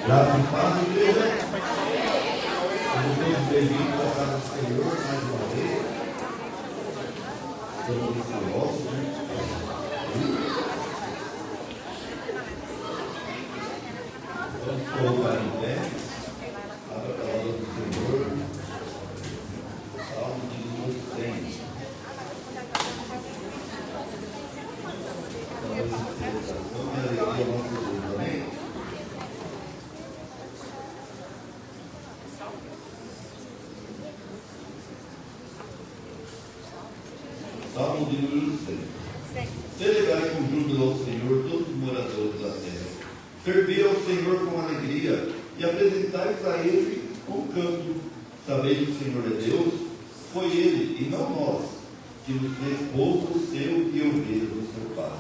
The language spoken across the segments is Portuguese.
Graças e paz, igreja. Sejam todos bem-vindos à casa do Senhor mais uma vez. Estamos vitoriosos, né? Vamos colocar em pé. Abra a palavra do Senhor. Salmo de número 100. Vamos alegria ao nosso Deus, amém? Salmo de número 100. Celebrai com júbilo ao Senhor todos os moradores da terra. Servi ao Senhor com alegria e apresentai-vos a Ele com canto. Sabeis que o Senhor é Deus, foi Ele e não nós, que nos fez povo seu e ovelhas do seu Pai.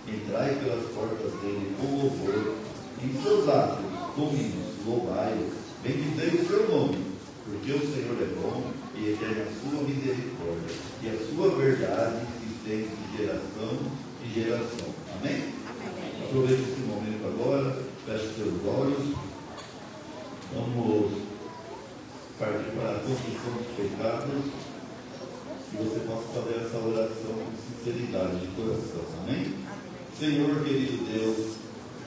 Entrai pelas portas dele com louvor, em seus átrios com hinos, louvai-o, bendizei o seu nome, porque o Senhor é bom e eterna a sua misericórdia, e a sua verdade se estende de geração em geração. Amém? Aproveite esse momento agora, feche seus olhos, vamos partir para a confissão dos pecados, que você possa fazer essa oração com sinceridade de coração. Amém? Senhor querido Deus,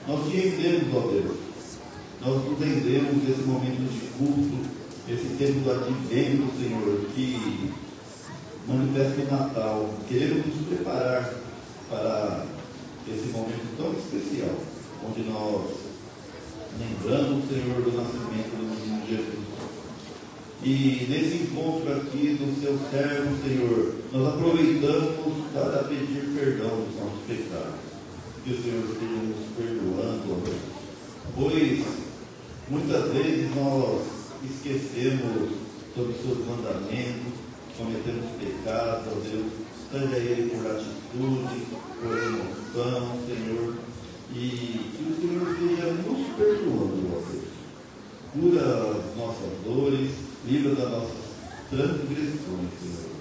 nós te rendemos, ó Deus, nós nos rendemos nesse momento de culto, esse tempo do advento, Senhor, que manifesta o Natal. Queremos nos preparar para esse momento tão especial, onde nós lembramos, Senhor, do nascimento do menino Jesus. E nesse encontro aqui do seu servo, Senhor, nós aproveitamos para pedir perdão dos nossos pecados. Que o Senhor esteja nos perdoando, ó Deus. Pois muitas vezes nós esquecemos sobre os seus mandamentos, cometemos pecados, ó Deus, seja ele por atitude, por emoção, Senhor, e que o Senhor esteja nos perdoando, ó Deus. Cura as nossas dores, livra das nossas transgressões, Senhor.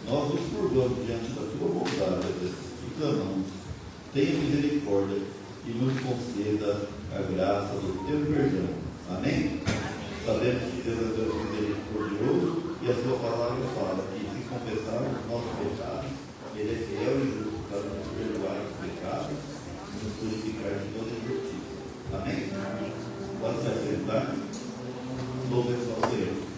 Nós nos curvamos diante da tua bondade, ó Deus, e clamamos. Tenha misericórdia e nos conceda a graça do teu perdão. Amém? Sabemos que Deus é Deus misericordioso e a sua palavra fala que se confessarmos os nossos pecados, Ele é fiel e justo para nos perdoar os pecados e nos purificar de toda injustiça. Amém? Pode se assentar. Louvemos ao Senhor.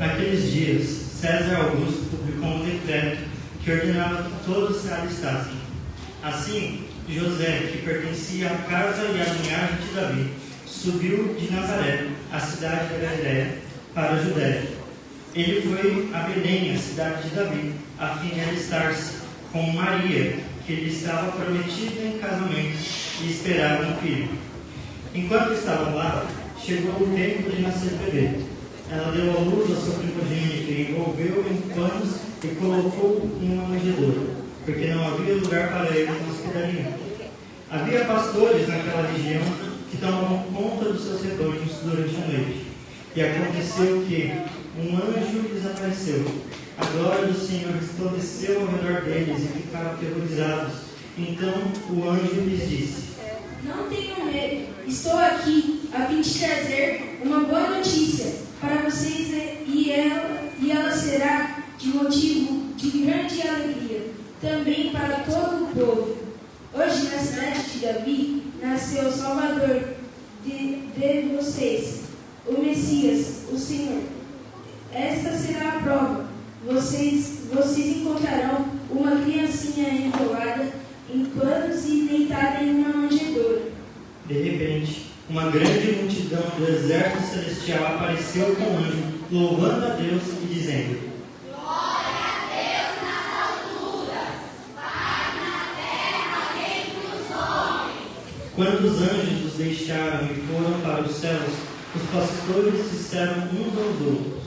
Naqueles dias, César Augusto publicou um decreto que ordenava que todos se alistassem. Assim, José, que pertencia à casa e à linhagem de Davi, subiu de Nazaré, a cidade da Galiléia, para a Judéia. Ele foi a Belém, a cidade de Davi, a fim de alistar-se com Maria, que lhe estava prometida em casamento e esperava um filho. Enquanto estavam lá, chegou o tempo de nascer o bebê. Ela deu à luz ao seu primogênito e envolveu em panos e colocou em uma manjedoura, porque não havia lugar para ele na hospedaria. Havia pastores naquela região que tomavam conta dos seus rebanhos durante a noite. E aconteceu que um anjo lhes apareceu. A glória do Senhor resplandeceu ao redor deles e ficaram aterrorizados. Então o anjo lhes disse: Não tenham medo, estou aqui a fim de trazer uma boa notícia para vocês e ela será de motivo de grande alegria, também para todo o povo. Hoje na cidade de Davi nasceu o Salvador de vocês, o Messias, o Senhor. Esta será a prova. Vocês encontrarão uma criancinha enrolada em panos e deitada em uma manjedoura. De repente, uma grande multidão do exército celestial apareceu com o anjo, louvando a Deus e dizendo: Glória a Deus nas alturas, paz na terra entre os homens. Quando os anjos os deixaram e foram para os céus, os pastores disseram uns aos outros: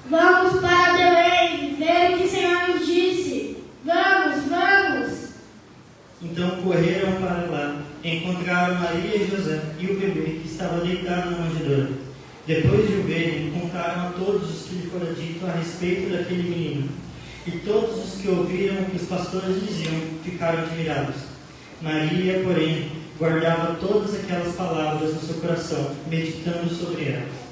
Vamos para Belém, ver o que o Senhor nos disse. Vamos, vamos! Então correram para lá, encontraram Maria e José e o bebê que estava deitado na manjedoura. Depois de o verem, contaram a todos os que lhe fora dito a respeito daquele menino. E todos os que ouviram o que os pastores diziam ficaram admirados. Maria, porém, guardava todas aquelas palavras no seu coração, meditando sobre elas.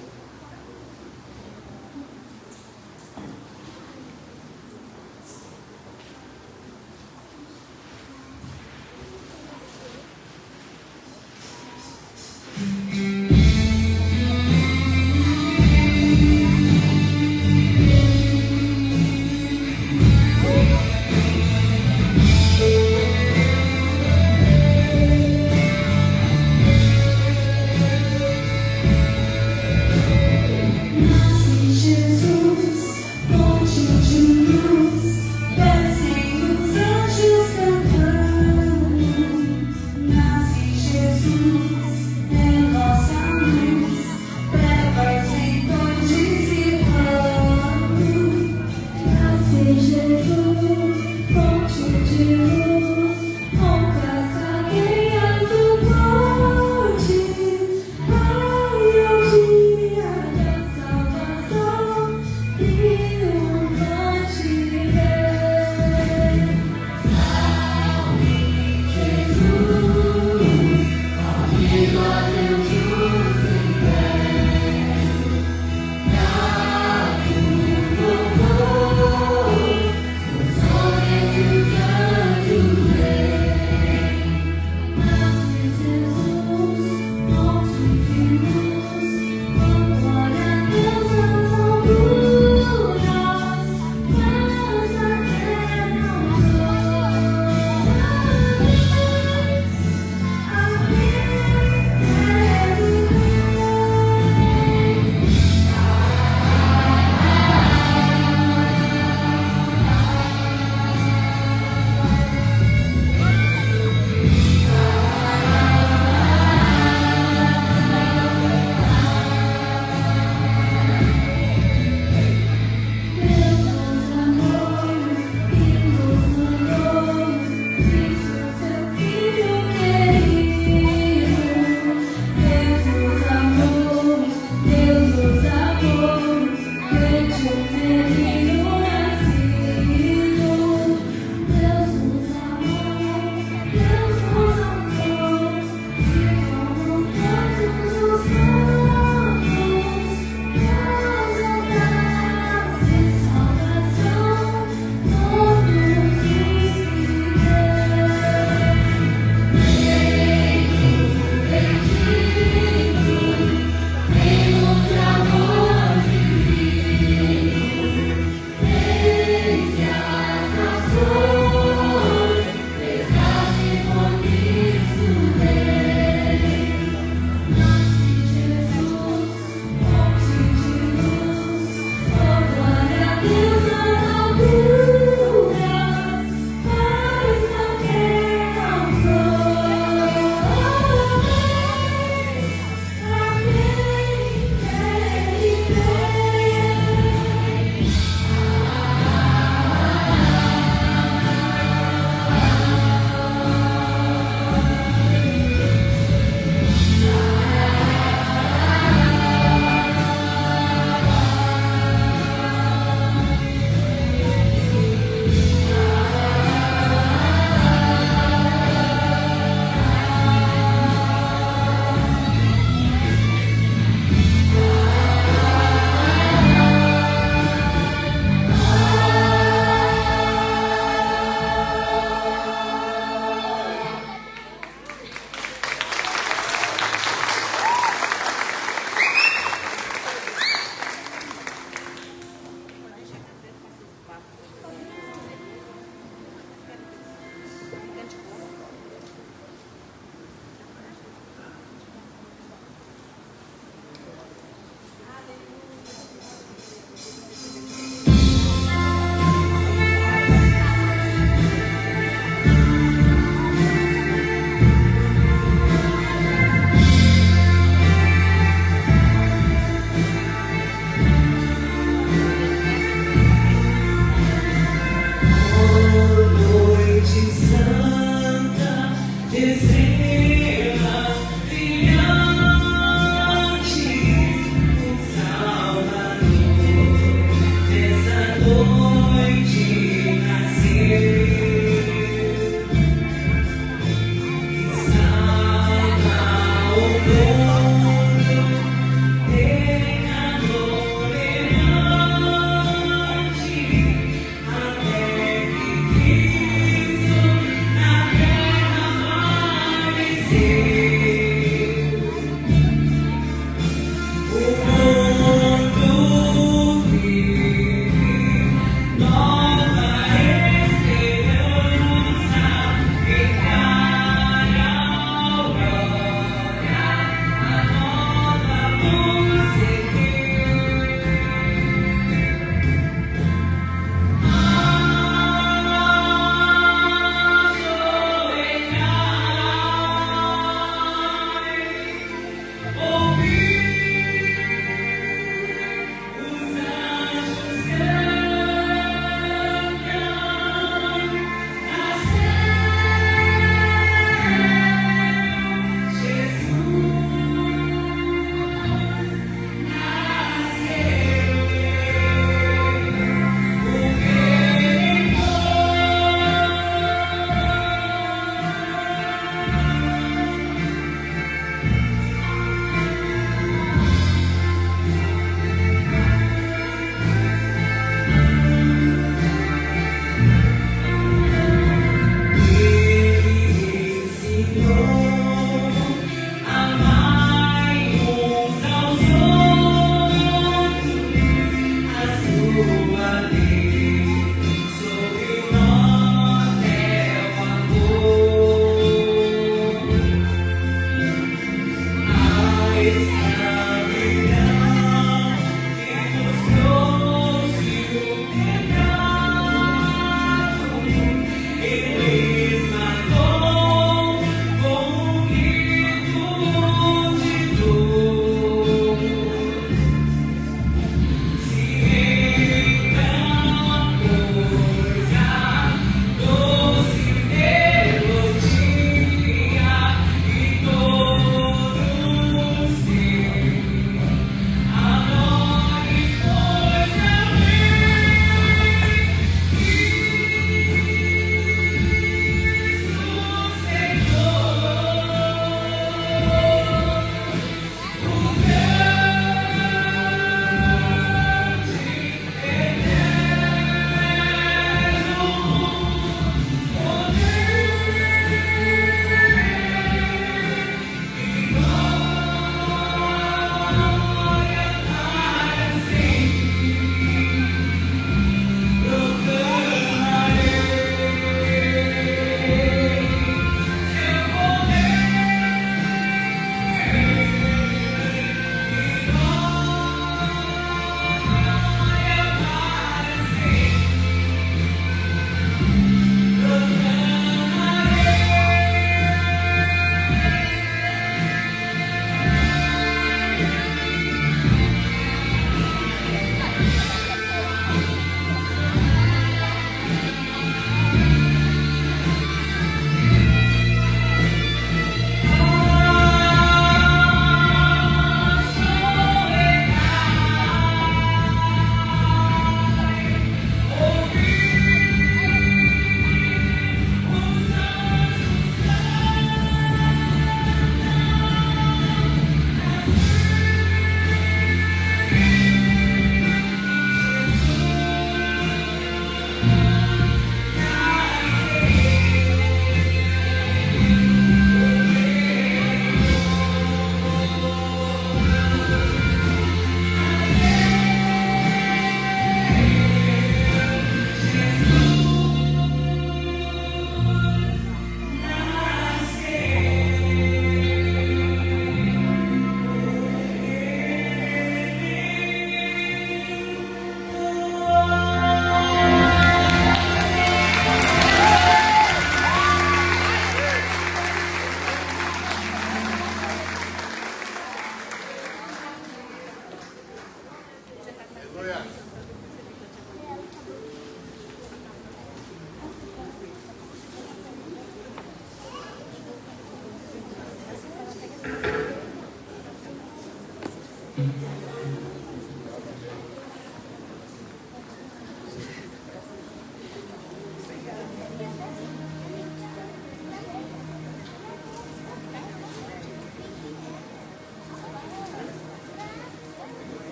Tu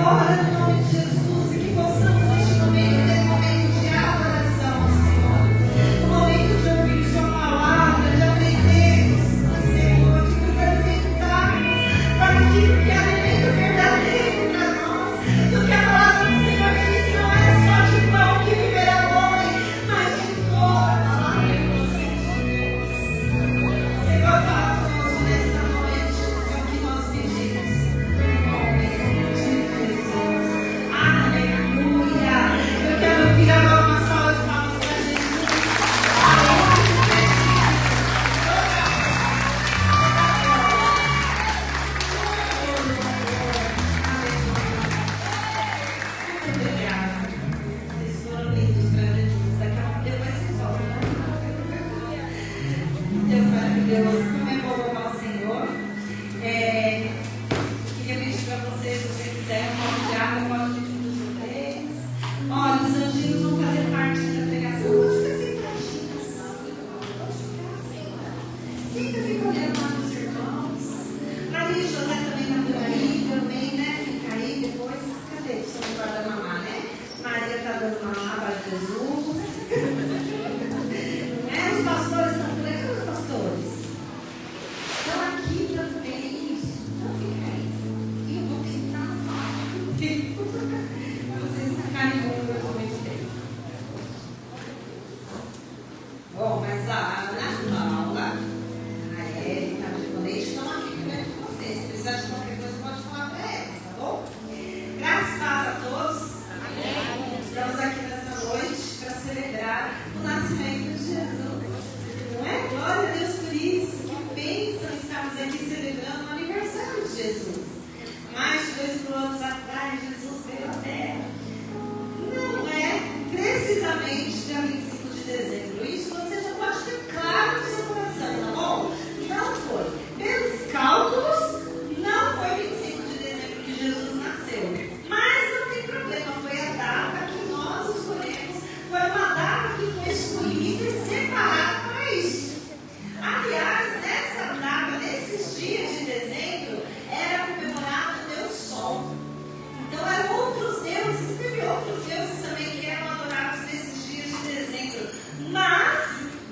agora, no nome de Jesus, e que possamos neste momento ter um momento de adoração ao Senhor, um momento de ouvir Sua palavra, de aprendermos, Senhor, de nos alimentarmos para aquilo que é alimento verdadeiro para nós, do que a palavra do Senhor diz, não é só de pão que viverá o homem, mas de toda a palavra que procede de Deus. Senhor, fala conosco nesta noite, é o que nós pedimos, em nome de Jesus. Aleluia! Eu quero ouvir agora uma salva de palmas para Jesus. Muito obrigada. Vocês foram lindos para Jesus. Daqui a pouco depois vocês voltam. Deus maravilhoso. Como é bom louvar o Senhor. Queria pedir para vocês, se você quiser, um copo de água, pode pedir para os três. Olha, os anjinhos vão fazer parte da pregação. Fica sentadinhos. Fica olhando lá para os irmãos. Maria e José também estão por aí, também, né? Fica aí depois. Cadê o seu lugar da mamá, né? Maria está dando mamá para Jesus. Os pastores estão por aí. Cadê os pastores? Estão aqui também. Então fica aí. E eu vou tentar falar para vocês ficarem com muito tempo. Bom, mas a Ana, a Paula, a Erika, a Nicolete estão aqui perto de vocês. Se precisar de qualquer coisa, pode falar para elas, tá bom? Graças e paz a todos. Estamos aqui nessa noite para celebrar o nascimento de Jesus. Não é? Glória a Deus por isso. Que bênção estarmos aqui celebrando o aniversário de Jesus. Mais de 2.000 anos atrás, Jesus veio à Terra. Não é precisamente dia 25 de dezembro. Isso você já pode ter claro no seu coração, tá bom? Não foi. Pelos cálculos, não foi 25 de dezembro que Jesus nasceu. Mas não tem problema, foi a data que nós escolhemos, foi uma data que foi escolhida e separada para isso. Aliás, nessa data, nesses dias de dezembro, era comemorado o Deus Sol. Então eram outros deuses, teve outros deuses também que eram adorados nesses dias de dezembro. Mas,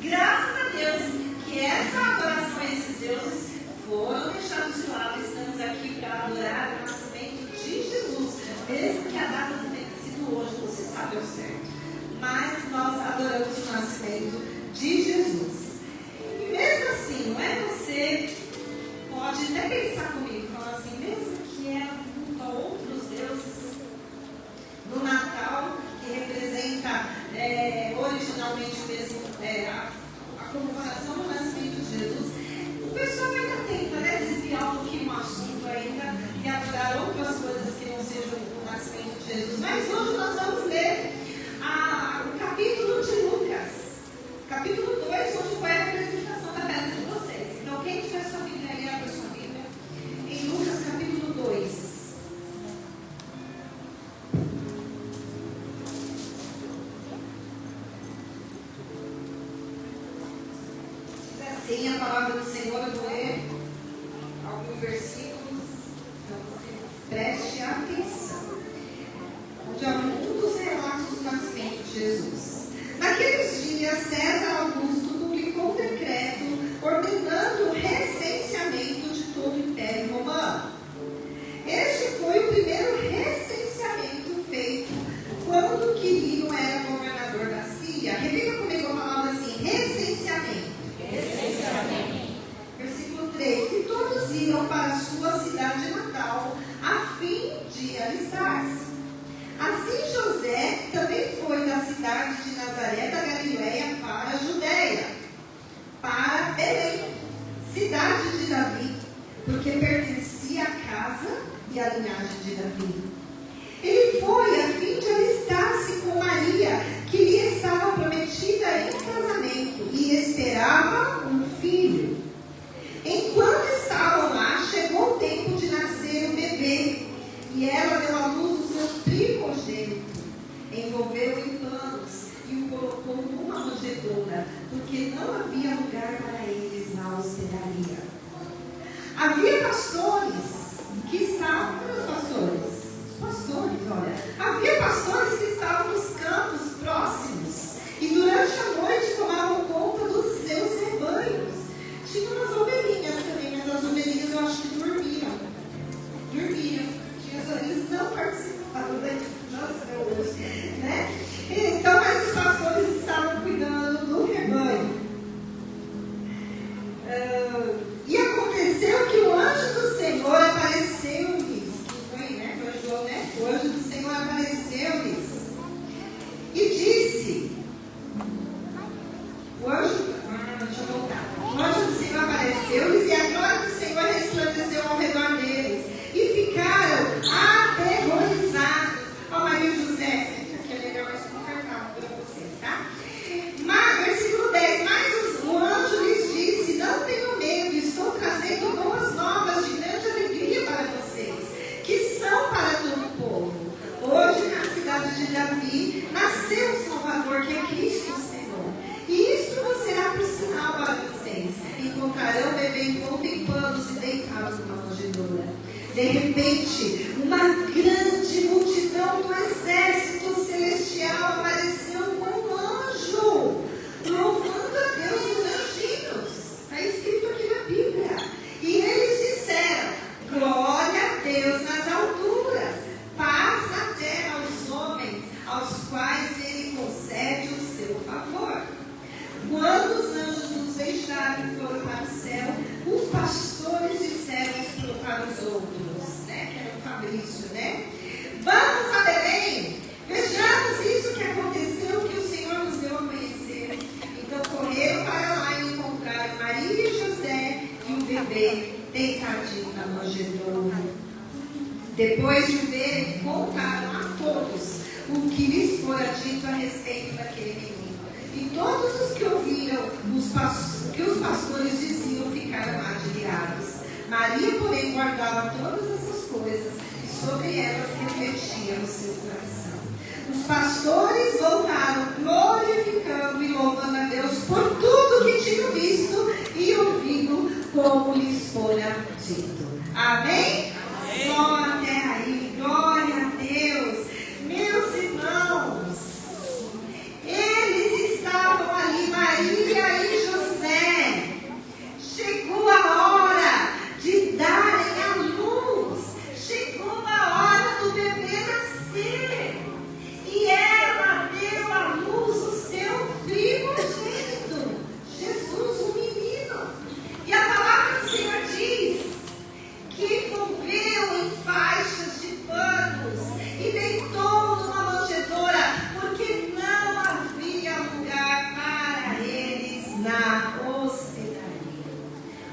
graças a Deus, que essa adoração a esses deuses foram deixados de lado. Estamos aqui para adorar o nascimento de Jesus. Mesmo que a data não tenha sido hoje, não se sabe ao certo. Mas nós adoramos o nascimento de Jesus. E mesmo assim, não é? Você pode até pensar comigo, falar assim, mesmo que era culto a outros deuses, no Natal, que representa originalmente mesmo a comemoração do nascimento de Jesus, o pessoal ainda tenta, né, desviar um pouquinho o assunto ainda e adorar outras coisas que não sejam o nascimento de Jesus. Mas hoje nós vamos ler o capítulo de Lucas, capítulo 2, onde foi a apresentação da festa de vocês. Então, quem tiver sua Bíblia aí, abre sua Bíblia, em Lucas capítulo 2. Diz assim a palavra do Senhor, eu vou ler alguns versículos, então você preste atenção. Onde há um dos relatos do nascimento de Jesus. Naqueles dias, César Augusto publicou um decreto ordenando o recenseamento de todo o Império Romano. Este foi o primeiro recenseamento feito quando Quirino era governador da Síria. Repita comigo a palavra assim, recenseamento. Versículo 3. E todos iam para a sua cidade natal a fim de alistar-se. Assim José também foi da cidade de Nazaré da Galileia para a Judeia, para Belém, cidade de Davi, porque pertencia à casa e à linhagem de Davi. Ele foi a fim de alistar-se com Maria, que lhe estava prometida em casamento e esperava um filho. Enquanto estavam lá, chegou o tempo de nascer o bebê, e ela deu à luz o seu primogênito, envolveu em panos e o colocou numa manjedoura, porque não havia lugar para eles na hospedaria. Havia pastores que estavam, os pastores O anjo do Senhor apareceu-lhes e disse, deixa eu voltar. O anjo do Senhor apareceu-lhes e a glória do Senhor resplandeceu ao redor deles e ficaram aterrorizados. Ó, Maria e José, que é melhor mais confortável para vocês, tá? Mas, versículo 10, mas o anjo lhes disse, não tenham medo, estou trazendo boas novas de grande alegria para vocês, que são para todo o povo. Hoje, na cidade de Davi, nasceu um Salvador, que é Cristo o Senhor. E isto não será por sinal para vocês. Encontrarão o bebê envolto em panos e deitados numa manjedoura. De repente, uma grande multidão do exército celestial apareceu com um anjo, louvando a Deus os anjinhos. Está escrito aqui na Bíblia. E eles disseram, glória a Deus nas alturas, paz na terra aos homens, aos quais ele concede o seu favor. Quando os anjos os deixaram e foram para o céu, os pastores disseram uns para os outros, né? Que era o Fabrício, né? Vamos a Belém, vejamos isso que aconteceu, que o Senhor nos deu a conhecer. Então correram para lá e encontraram Maria e José e o bebê deitadinho na manjedoura. Depois de verem, contaram a todos o que lhes fora dito a respeito daquele menino. E todos os que ouviram o que os pastores diziam ficaram admirados. Maria, porém, guardava todas essas coisas e sobre elas refletia no seu coração. Os pastores voltaram glorificando e louvando a Deus por tudo que tinham visto e ouvido como lhes fora dito. Amém? Só até aí, glória a Deus. Meus irmãos, eles estavam ali, Maria e José. Chegou a hora de darem a luz. Chegou a hora do bebê nascer. E ela deu à luz o seu primogênito, Jesus, o menino. E a palavra do Senhor diz que envolveu em faixas de panos e deitou numa manjedoura, porque não havia lugar para eles na hospedaria.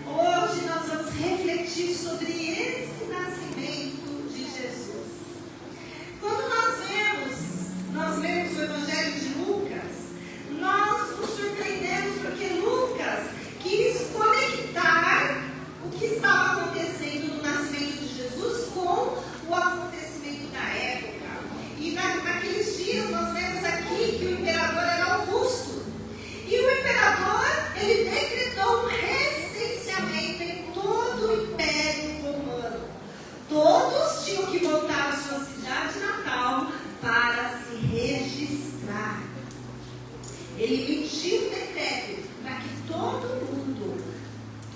Hoje nós vamos refletir sobre esse nascimento de Jesus. Quando nós lemos o Evangelho de Lucas, nós nos surpreendemos porque Lucas quis conectar o que estava acontecendo no nascimento de Jesus com o acontecimento da época. E naqueles dias nós vemos aqui que o imperador era Augusto. E o imperador, ele decretou um recenseamento em todo o Império Romano. Todos tinham que voltar à sua cidade natal para se registrar. Ele emitiu um decreto para que todo mundo.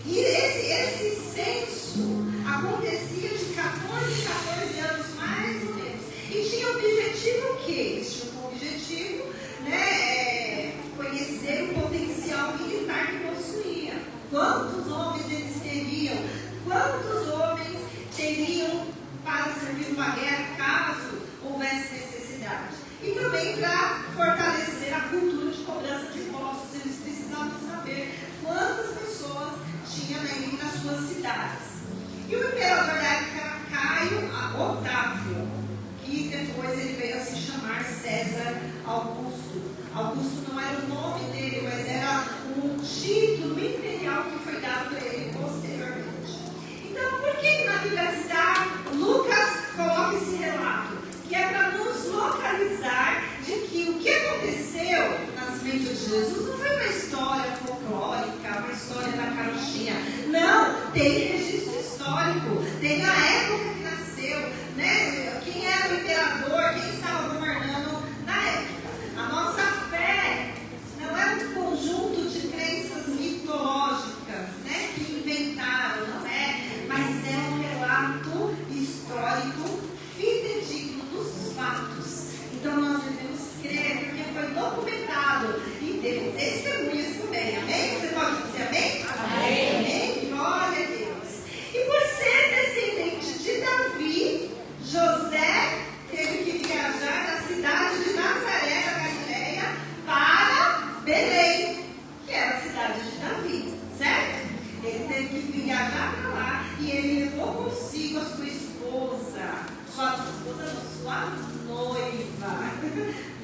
E esse censo acontecia de 14 anos mais ou menos. E tinha o objetivo o quê? Eles tinham como objetivo, né, conhecer o potencial militar que possuía. Quantos homens eles teriam? Quantos homens teriam para servir uma guerra caso houvesse necessidade? E também para fortalecer a cultura de cobrança de impostos. Eles precisavam saber quantas pessoas tinha nas suas cidades. E o imperador da época era Caio Otávio, que depois ele veio a se chamar César Augusto. Augusto não era o nome dele, mas era um título imperial que foi dado a ele posteriormente. Então, por que na Bíblia está Lucas coloca esse relato? Que é para nos localizar de que o que aconteceu no nascimento de Jesus não foi uma história folclórica, uma história da carochinha. Não, tem registro histórico, tem a época que nasceu, né? Quem era o imperador, quem estava governando na época. A nossa fé não é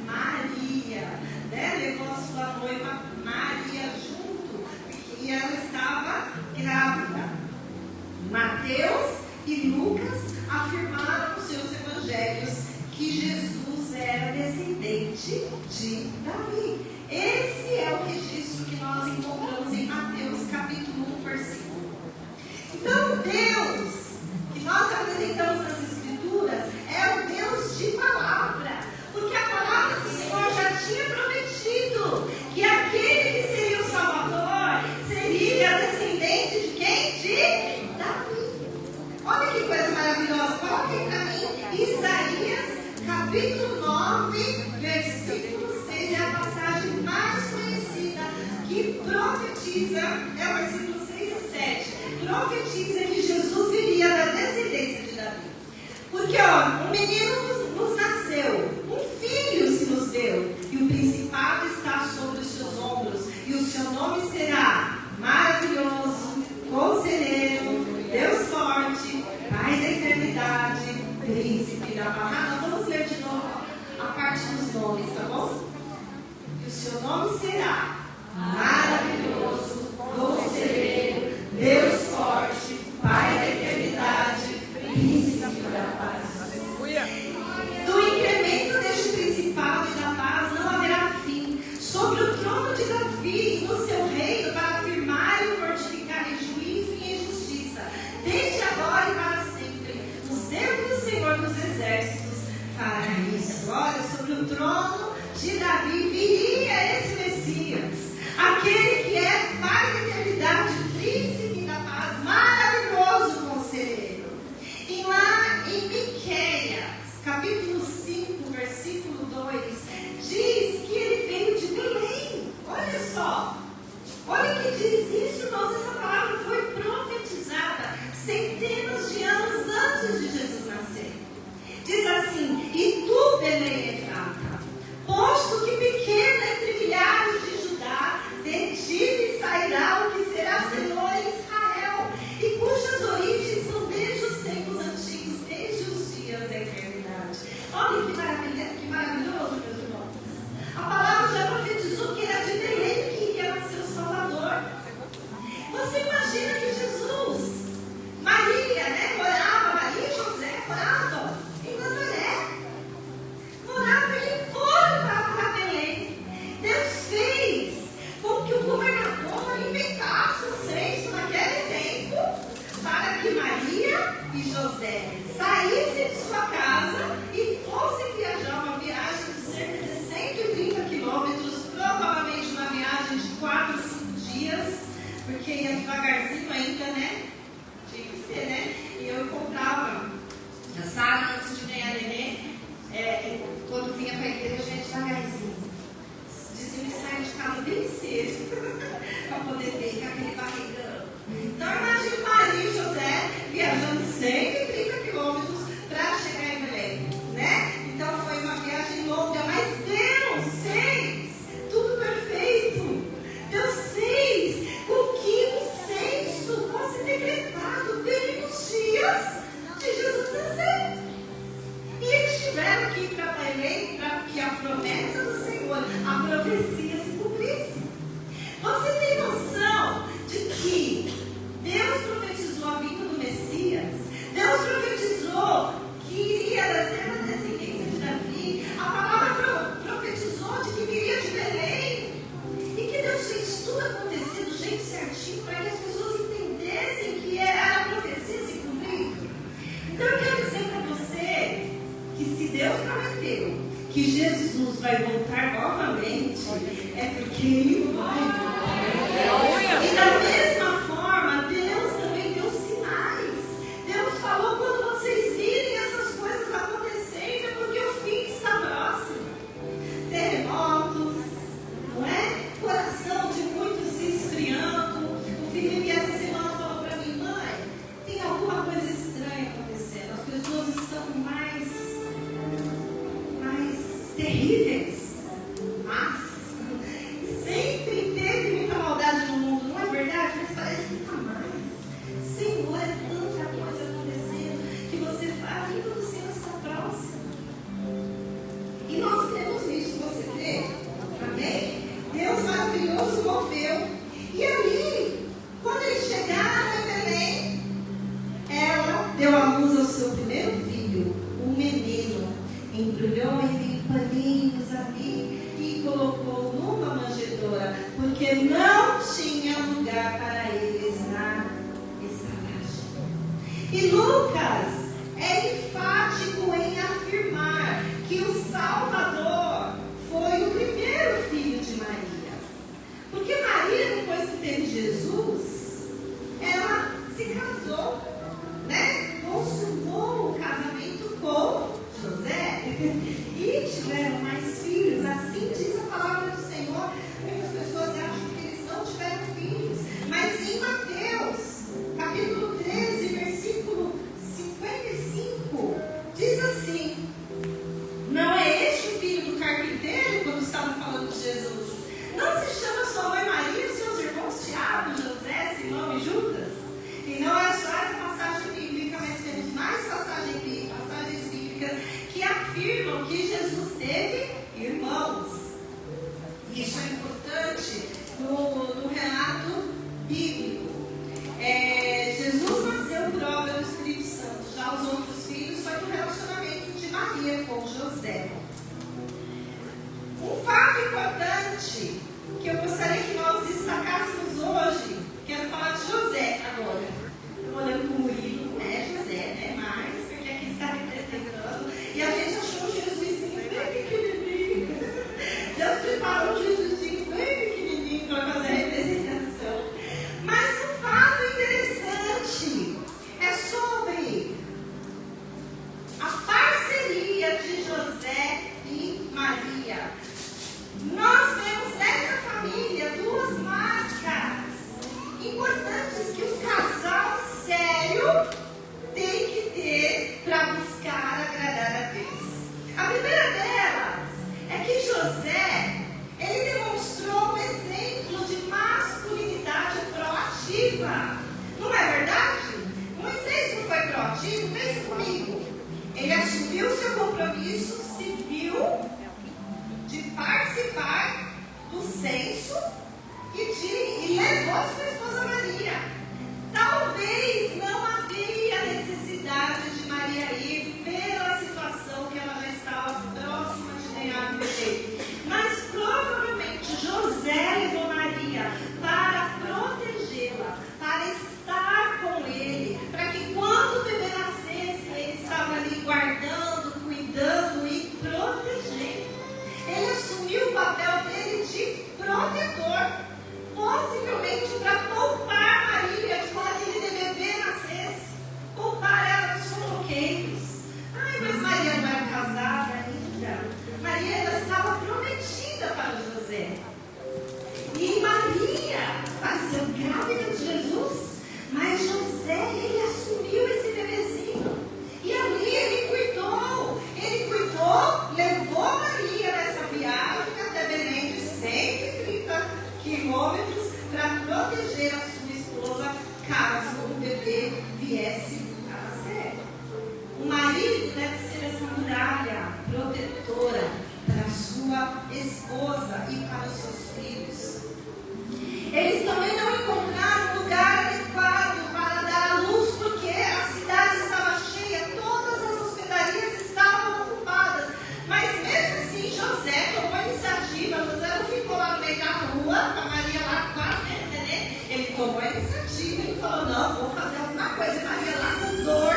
Maria, né? Levou a sua noiva Maria junto, e ela estava grávida. Mateus e Lucas afirmaram nos seus evangelhos que Jesus era descendente de Davi. Esse é o registro que nós encontramos em Mateus capítulo 1, versículo 1. Então, o Deus que nós apresentamos nas Escrituras é o Deus de palavra, porque a palavra do Senhor já tinha prometido que aquele que seria o Salvador seria descendente de quem? De Davi. Olha que coisa maravilhosa. Coloquem para mim Isaías capítulo 9, versículo 6. É a passagem mais conhecida que profetiza, é o versículo 6 e 7. Profetiza que Jesus viria da descendência de Davi. Porque, ó, um menino nos nasceu, um filho se nos deu, e o principado está sobre os seus ombros, e o seu nome será Maravilhoso, Conselheiro, Deus Forte, Pai da Eternidade, Príncipe da Paz. Vamos ler de novo a parte dos nomes, tá bom? E o seu nome será Maravilhoso, Conselheiro, Deus Forte, Pai da Eternidade, Príncipe da Paz. Do incremento deste principado e da paz não haverá fim sobre o trono de Davi e no seu reino, para afirmar e fortificar em juízo e em justiça, desde agora e para sempre. O zelo do Senhor dos Exércitos fará isso. Olha, sobre o trono de Davi viria esse Messias, aquele que é Pai da Eternidade, Príncipe da Paz, maravilhoso Conselheiro. E lá em Miqueias, capítulo 5, versículo 2, diz que ele veio de Belém. Olha só, olha o que diz isso, irmãos. Essa palavra foi profetizada centenas de anos antes de Jesus nascer. Diz assim: e tu, Belém Efrata, posto que pequena entre milhares de Judá, de ti sairá o que será Senhor em Israel, e cujas origens são desde os tempos antigos, desde os dias da eternidade. Olha que maravilhoso, meus irmãos. A palavra já profetizou que era de Belém que iria nascer o Salvador. Você imagina que Jesus, Maria, né, Maria e José moravam em Nazaré. Moravam e foram para Belém. Deus fez com que o governador inventasse um censo naquele tempo para que Maria e José saíssem de sua casa e fossem viajar uma viagem de cerca de 130 quilômetros, provavelmente uma viagem de 4 a 5 dias, porque ia devagarzinho ainda, né? Tinha que ser, né? E eu comprava a Sara antes de ganhar neném, quando vinha para a igreja, a gente devagarzinho. Diziam que saia de casa bem cedo para poder ter com aquele barrigão. Então imagine Maria e José viajando 130 quilômetros para chegar em Belém, né? Então foi uma viagem longa, mas Deus fez tudo perfeito. Deus fez com que o censo fosse decretado bem nos dias de Jesus nascer. E eles tiveram que ir para Belém para que a promessa do Senhor, a profecia se cumprisse. Você tem noção de que Deus profetizou a vinda do Messias? Deus profetizou que iria nascer na descendência de Davi. A palavra profetizou de que viria de Belém. E que Deus fez tudo acontecer do jeito certinho para que as pessoas entendessem que era a profecia se cumprindo. Então eu quero dizer para você que se Deus prometeu que Jesus vai voltar novamente, é porque Ele vai voltar. E da mesma forma, Deus também deu sinais. Deus falou: quando vocês virem essas coisas acontecendo, é porque o fim está próximo. Terremotos, não é? Coração de muitos se esfriando. O Felipe essa semana falou para mim: mãe, tem alguma coisa estranha acontecendo. As pessoas estão mais terríveis. Mas sempre teve muita maldade no mundo, não é verdade? Mas parece que nunca mais. Senhor, é tanta coisa acontecendo que você fala: a vida do Senhor está próxima. E nós temos embrulhou ele em paninhos ali e colocou numa manjedoura, porque não tinha lugar para eles na estalagem. E Lucas é enfático em afirmar que o Salvador foi o primeiro filho de Maria. Porque Maria, depois que teve Jesus, ela se casou, né? Consumou o casamento com José e tiveram mais filhos. Assim diz a palavra do Senhor. Muitas pessoas acham que eles não tiveram filhos, mas em Mateus, capítulo 13, versículo 55, diz assim: não é este o filho do carpinteiro? Quando estavam falando de Jesus, não se chama sua mãe Maria, seus irmãos Tiago, José, Simão e Judas? E não é só essa passagem bíblica, mas temos mais passagens bíblicas que afirmam que Jesus teve irmãos. Isso é importante no relato bíblico. Jesus nasceu por obra do Espírito Santo. Já os outros filhos foi do relacionamento de Maria com José. Um fato importante que eu gostaria que nós destacássemos hoje, quero falar de José agora. Estou olhando para o Murilo, não é José, é mais, porque aqui está representando. E a gente achou um Jesusinho bem pequenininho. Deus preparou um Jesusinho bem pequenininho para fazer a representação. Mas um fato interessante é sobre a parceria de José e Maria. Nós vemos nessa família duas marcas importantes que um casal sério tem que ter para buscar agradar a Deus. A primeira delas é que José, ele demonstrou um exemplo de masculinidade proativa. Não é verdade? Moisés não foi proativo? Pense comigo. Ele assumiu seu compromisso civil de participar do censo e levou sua esposa Maria. Talvez não havia necessidade de Maria ir pela situação que ela já estava próxima de ganhar o bebê. Mas provavelmente José levou Maria para protegê-la, para estar com ele, para que quando o bebê nascesse, ele estava ali guardando, cuidando e protegendo. Ele assumiu o papel dele de protetor, possivelmente para poupar Maria de quando aquele bebê nascesse, poupar ela dos fofoqueiros. Ai, mas Maria não era casada ainda. Maria ela estava prometida para José. E Maria nasceu grávida de Jesus, mas José, ele assumiu esse bebezinho. E ali ele cuidou, levou Maria nessa viagem até Belém de 130 quilômetros para proteger a sua esposa caso o bebê viesse a nascer. O marido deve ser essa muralha protetora para a sua esposa e para os seus filhos. Eles também não encontraram lugar adequado para dar à luz, porque a cidade estava cheia, todas as hospedarias estavam ocupadas. Mas mesmo assim, José tomou a iniciativa. José não ficou lá no meio da rua, com a Maria lá quase, né? Ele tomou a iniciativa e falou: não, vou fazer alguma coisa. Maria lá com dor.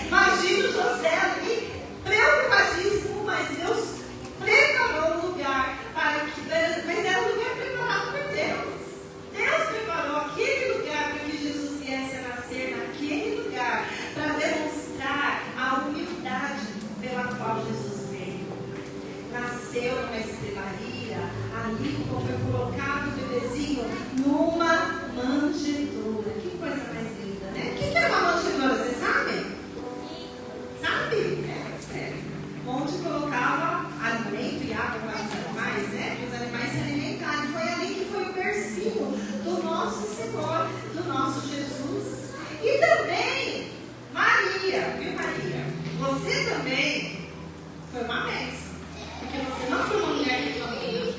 Imagina o José ali, preocupadíssimo, mas Deus preparou um lugar para que. Mas era um lugar preparado por Deus. Deus preparou aquele lugar para que Jesus viesse a nascer naquele lugar, para demonstrar a humildade pela qual Jesus veio. Nasceu numa estrebaria, ali foi colocado o bebezinho numa manjedoura. Que coisa mais linda, né? O que é uma manjedoura, vocês sabem? Sabe? Onde colocava alimento e água para os animais, né? Para os animais se alimentarem. Foi ali que foi o bercinho do nosso Senhor, do nosso Jesus. E também Maria, viu Maria? Você também foi uma bênção. Porque você não foi uma mulher reclamona.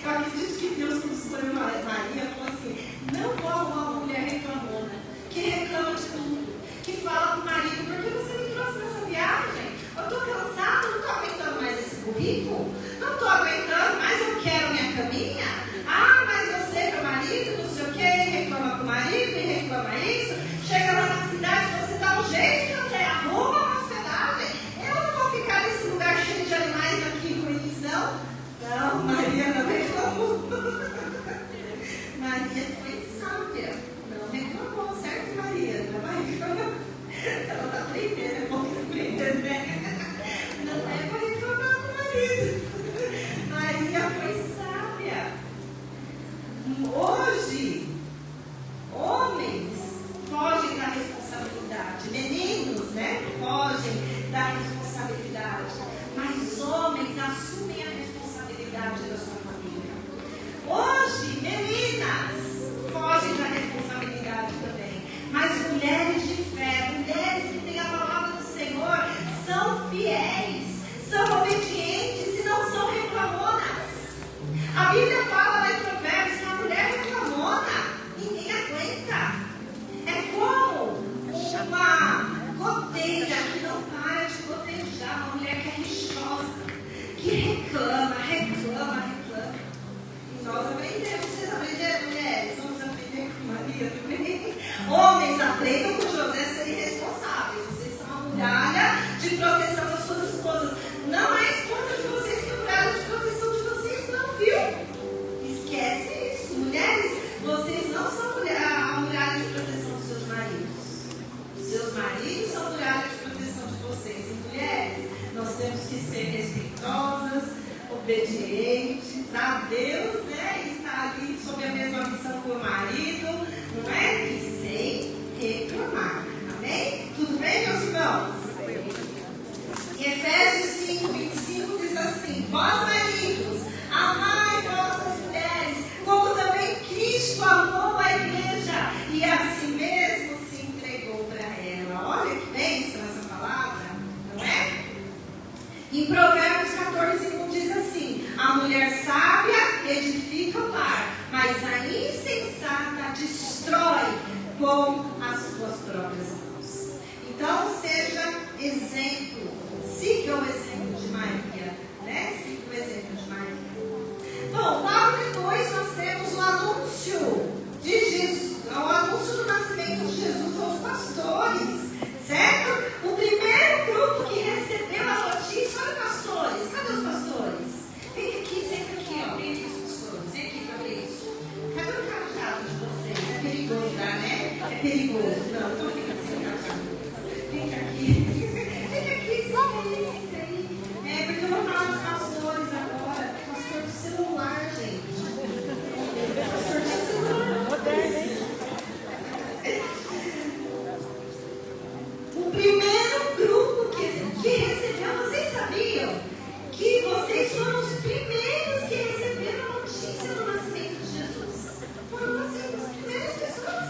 Eu acredito que Deus, quando escolheu Maria, falou assim: não como uma mulher reclamona, que reclama de tudo, que fala para o marido: por que você me trouxe nessa viagem? Eu estou cansada, não estou aguentando fico. Não estou aguentando, mas eu quero minha caminha. Ah, mas você, meu marido, não sei o quê, reclama com o marido e reclama isso. Chega lá na cidade, você dá um jeito, você arruma uma hospedagem. Eu não vou ficar nesse lugar cheio de animais aqui ruins, não. Não, Maria não reclamou. Maria foi sábia. Não reclamou, certo, Maria? Não vai reclamar. Ela está aprendendo, é bom que está aprendendo, né? Não é para reclamar com o marido. Maria foi sábia. Hoje, homens fogem da responsabilidade. Meninos, né? Fogem da responsabilidade. Mas homens assumem a responsabilidade da sua família. Hoje, meninas fogem da responsabilidade também. Mas mulheres de fé, mulheres que têm a palavra do Senhor, são fiéis, são obedientes e não são reclamonas. A Bíblia fala lá em Provérbios que a mulher reclamona, ninguém aguenta. É como uma goteira que não para de gotejar, uma mulher que é rixosa, que reclama. E nós aprendemos, vocês aprenderam, mulheres? Vamos aprender com Maria também. Homens, aprendam com José a serem responsáveis. Vocês são a muralha de proteção das suas esposas. Não é a esposa de vocês que é a muralha de proteção de vocês, não, viu? Esquece isso. Mulheres, vocês não são a muralha de proteção dos seus maridos. Os seus maridos são a muralha de proteção de vocês. E mulheres, nós temos que ser respeitosas, obedientes a Deus, né? Estar ali sob a mesma missão que o marido, não é? E sem reclamar. Amém? Tudo bem, meus irmãos? Em Efésios 5, 25 diz assim: vós maridos, amai vossas mulheres, como também Cristo amou a igreja e a si mesmo se entregou para ela. Olha que bênção essa palavra, não é? Em Provérbios 14, 1 diz assim: a mulher sábia edifica o lar, mas a insensata destrói com as suas próprias mãos. Então, seja exemplo, siga o exemplo de Maria, né? Siga o exemplo de Maria. Bom, logo depois nós temos o anúncio de Jesus, o anúncio do nascimento de Jesus aos pastores, certo? O primeiro grupo que recebeu a notícia, olha, pastores, cadê os pastores? Vem aqui, senta aqui, ó, vem aqui os pastores, vem aqui, Fabrício. Cadê o cajado de vocês? É perigoso, né? É perigoso. Não, então fica assim, cajado. Vem aqui. Vem aqui, senta aí. É, porque eu vou falar dos pastores agora. Pastor do celular, gente. Pastor do celular. O primeiro grupo que recebeu, vocês sabiam que vocês foram os primeiros que receberam a notícia do nascimento de Jesus? Foram vocês as primeiras pessoas.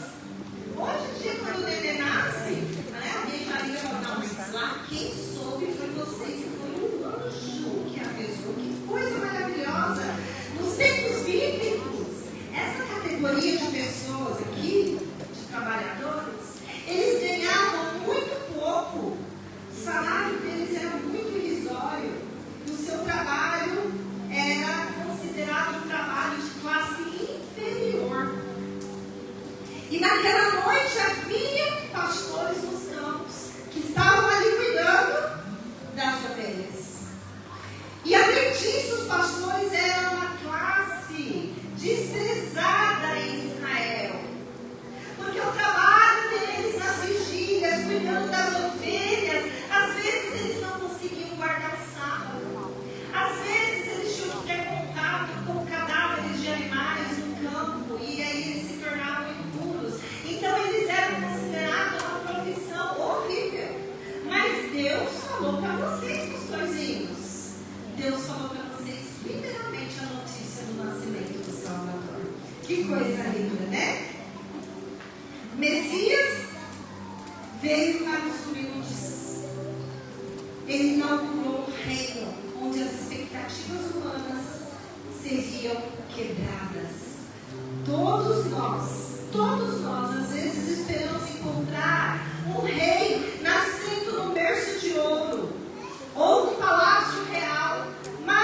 Hoje em dia, quando o nenê nasce, né, alguém já liga para dar um lá, quem soube foi vocês, e foi um anjo que avisou. Que coisa maravilhosa. Nos tempos bíblicos, essa categoria de pessoas aqui, de trabalhadores, eles ganhavam muito pouco. O salário deles era muito irrisório. O seu trabalho era considerado um trabalho de classe inferior. E naquela noite havia pastores nos campos que estavam ali cuidando das ovelhas. E além disso, os pastores eram uma classe desprezada em Israel. Porque o trabalho deles nas vigílias, cuidando das ovelhas, às vezes eles não conseguiam guardar o sábado. Às vezes eles tinham que ter contato com cadáveres de animais no campo, e aí eles se tornavam impuros. Então eles eram considerados uma profissão horrível. Mas Deus falou para vocês, pastorzinhos. Deus falou para vocês literalmente a notícia do nascimento do Salvador. Que coisa linda, né? Messias veio para os humildes. Ele inaugurou um reino onde as expectativas humanas seriam quebradas. Todos nós, às vezes esperamos encontrar um rei nascendo num berço de ouro ou num palácio real, mas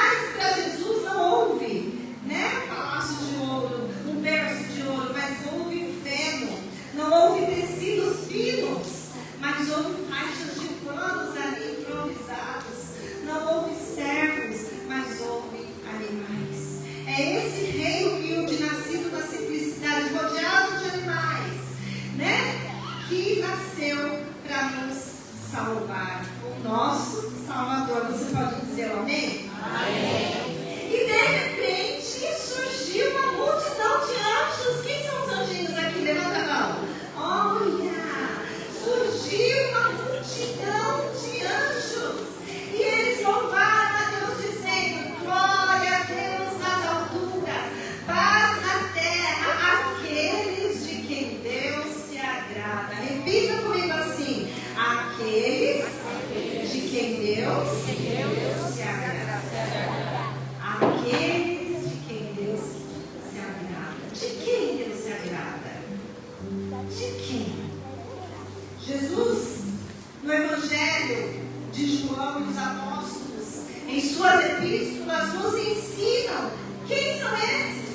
suas epístolas nos ensinam quem são esses.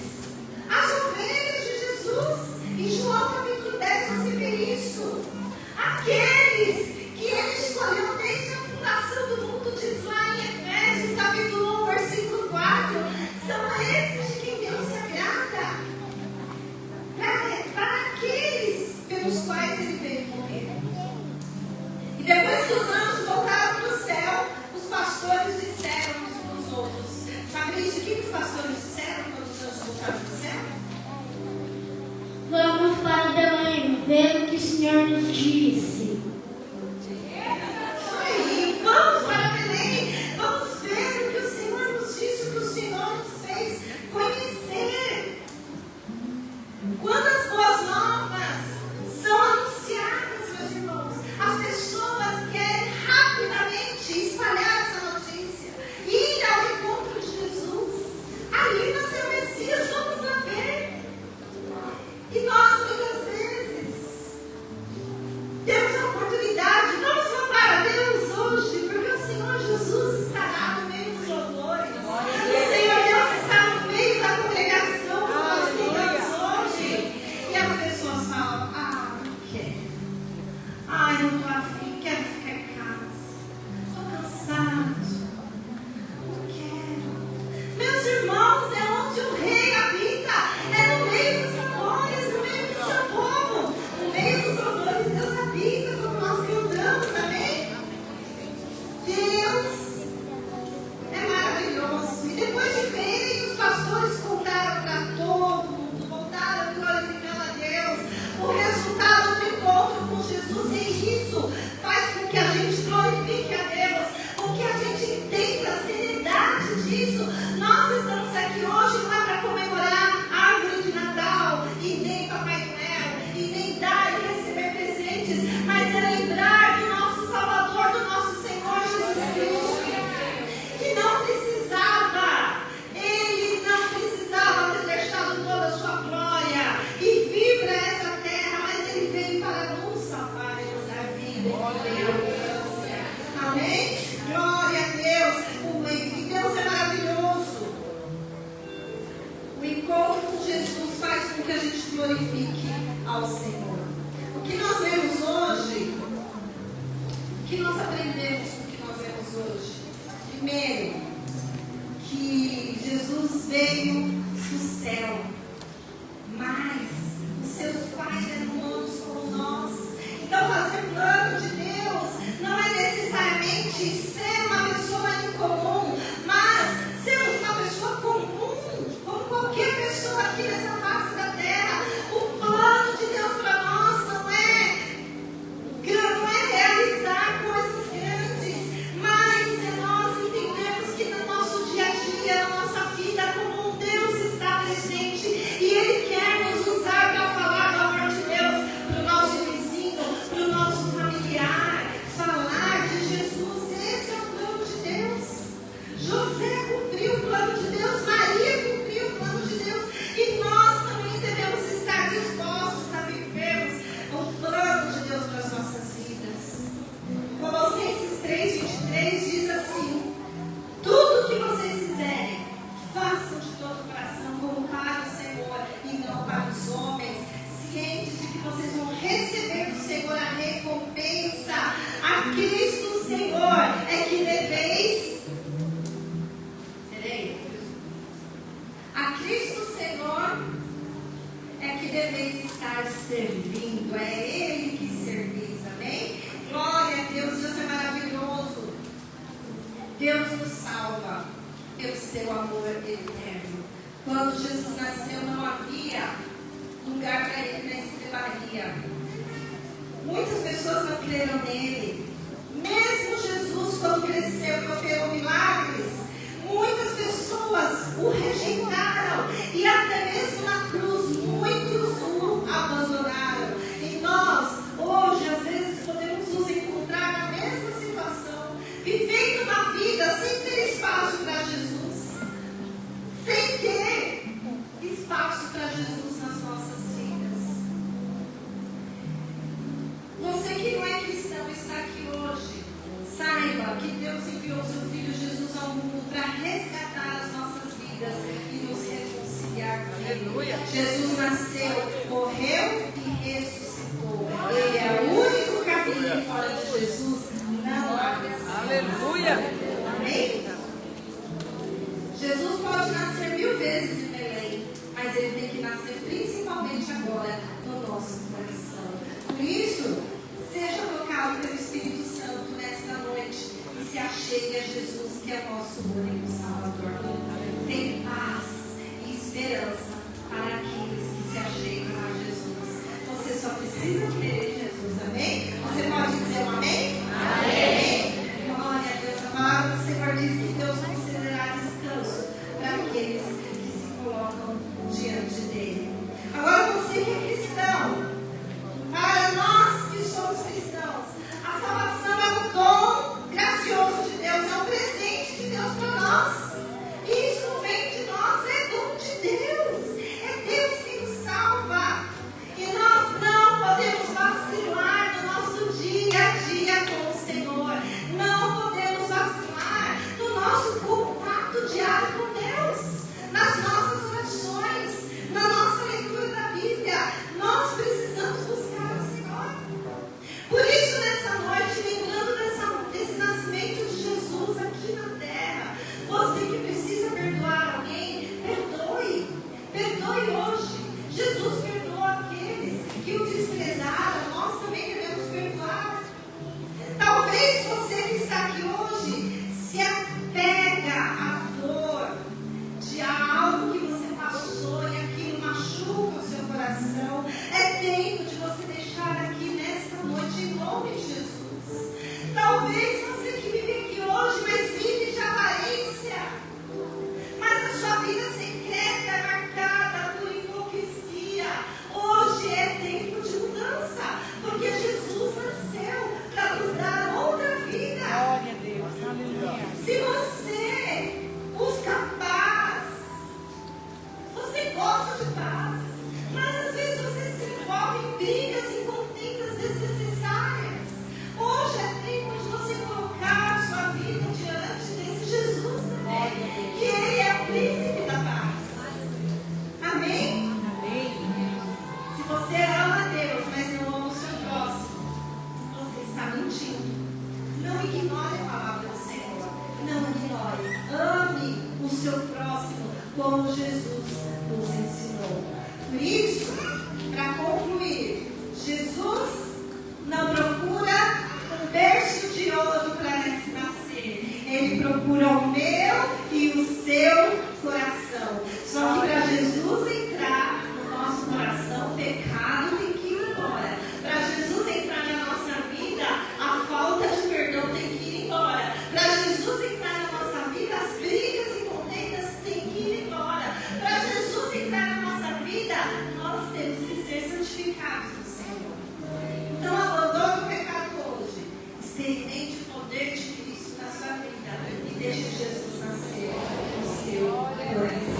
As ovelhas de Jesus. Em João capítulo 10 você vê isso. Aqueles que ele escolheu desde a fundação do mundo, diz lá em Efésios capítulo 1, versículo 4. São esses de quem Deus se agrada. Para aqueles pelos quais ele veio morrer. E depois que os anjos voltaram para o céu, os pastores disseram uns para os outros. Fabrício, o que os pastores disseram quando os anjos voltaram para o céu? Vamos para Belém, ver o que o Senhor nos disse. Aí, vamos para Belém, vamos ver o que o Senhor nos disse, o que o Senhor nos fez conhecer. Quando as boas novas são anunciadas, meus irmãos, as pessoas querem rapidamente espalhar essa notícia, ir ao encontro de Jesus. Ali nasceu o Messias, vamos lá ver. E nós, muitas vezes, temos a oportunidade, vamos louvar a Deus hoje, porque o Senhor Jesus estará no meio dos louvores. O Senhor Deus está no meio da congregação que nós cuidamos hoje. E as pessoas falam, não quero. Ai, não estou afim, quero ficar em casa. Estou cansado. Não quero. Meus irmãos, é onde o rei habita. É no meio dos louvores, no meio do seu povo. No meio dos louvores, Deus habita como nós cantamos, amém? Deus é maravilhoso. E depois de verem, os pastores contaram para todo mundo, voltaram glorificando a Deus. O resultado do encontro com Jesus, e isso faz com que a gente glorifique a Deus, com que a gente entenda a seriedade disso. Nós estamos aqui hoje não é para comemorar a árvore de Natal, e nem Papai Noel, e nem dar e receber presentes, mas é lembrar do nosso Salvador, do nosso Senhor Jesus Cristo, que não precisava, ele não precisava ter deixado toda a sua glória e vir para essa terra, mas ele veio para nos salvar e nos dar vida e abundância. Amém? Glória a Deus. E Deus é maravilhoso. O encontro com Jesus faz com que a gente glorifique ao Senhor. O que nós vemos hoje, o que nós aprendemos com o que nós vemos hoje? Primeiro, que Jesus veio do céu, mas os seus pais eram humanos como nós. Então, fazer plano de Deus não é necessariamente ser uma pessoa incomum, mas sermos uma pessoa comum, como qualquer pessoa aqui nessa face da terra. O plano de Deus para nós não é realizar coisas grandes, mas é nós entendemos que no nosso dia a dia, na nossa vida comum, Deus está presente e Ele quer nos usar para falar do amor de Deus para o nosso vizinho, para o nosso familiar, falar de Jesus. Esse é o plano de Deus. José cumpriu o plano de Deus, Maria cumpriu o plano de Deus, e nós também devemos estar dispostos a vivermos o plano de Deus para as nossas vidas. Colossenses 3:23 diz assim: tudo que vocês fizerem, façam de todo o coração, como para o Senhor e não para os homens, cientes de que vocês vão receber do Senhor a recompensa. A Cristo Senhor é que deveis. A Cristo Senhor é que deveis estar servindo. É Ele que servis, amém? Glória a Deus, Deus é maravilhoso. Deus nos salva pelo seu amor eterno. Quando Jesus nasceu, não havia lugar para ele na estrebaria. Muitas pessoas não creram nele. Mesmo Jesus, quando cresceu e operou milagres, muitas pessoas o rejeitaram. E até mesmo na cruz, muitos o abandonaram. E nós, hoje, às vezes, podemos nos encontrar na mesma situação, vivendo uma vida sem ter espaço para Jesus, sem ter espaço para Jesus nas nossas vidas. Você que não é cristão está aqui hoje, saiba que Deus enviou seu Filho Jesus ao mundo Jesus nasceu, morreu e ressuscitou. Ele é o único caminho. Fora de Jesus não há salvação. Aleluia! Amém? Jesus pode nascer 1000 vezes em Belém, mas ele tem que nascer principalmente agora no nosso coração. Por isso, seja tocado pelo Espírito Santo nesta noite e se achegue a Jesus, que é nosso único Salvador. Tem paz e esperança para aqueles que se achegam a Jesus. Você só precisa crer em Jesus, amém? Você pode dizer um amém? Amém! Glória a Deus. A palavra do Senhor diz que Deus concederá descanso para aqueles que se colocam diante dele. Agora você que é cristão, para nós que somos cristãos, a salvação é um dom gracioso de Deus, é um presente de Deus para nós. Isso não vem de nós, é dom de Deus. É Deus que nos salva. E nós não podemos vacilar no nosso dia a dia com o Senhor. Não podemos vacilar no nosso contato diário com Deus, nas nossas orações, na nossa leitura da Bíblia. Nós precisamos buscar o Senhor. Por isso, nessa noite, lembrando desse nascimento de Jesus aqui na terra, você que precisa perdoar alguém, perdoe. Perdoe hoje. Jesus perdoou aqueles que o desprezaram. Nós também devemos perdoar. Talvez você que está aqui hoje se apega à dor de algo que você passou e aquilo machuca o seu coração. É tempo de você deixar aqui nesta noite em nome de Jesus. Talvez você que vive aqui hoje, mas vive de aparência, mas a sua vida secreta é marcada por hipocrisia. Hoje é tempo de mudança, porque Jesus nasceu para nos dar outra vida. Glória a Deus. Aleluia. Se você busca paz, você gosta de paz, mas às vezes você se envolve em brigas e contendas desnecessárias. Hoje é tempo de você colocar a sua vida diante desse Jesus também, que Ele é o príncipe da paz. Amém? Se você ama a Deus, mas não ama o seu próximo, você está mentindo. Não ignore a palavra do Senhor. Não ignore. Ame o seu próximo como Jesus nos ensinou. Por isso, para concluir, Jesus não procura um berço de ouro para nascer. Ele procura o meu e o seu coração. Só que para Jesus entrar no nosso coração, o pecado tem que ir embora. Para Jesus entrar na nossa vida, a falta de perdão tem que ir embora. Para Jesus entrar na nossa vida, as brigas e contendas têm que ir embora. Para Jesus entrar na nossa vida, nós temos que ser santificados no Senhor. Então abandone o pecado hoje. Experimente o poder de Cristo na sua vida e deixe Jesus nascer no seu coração.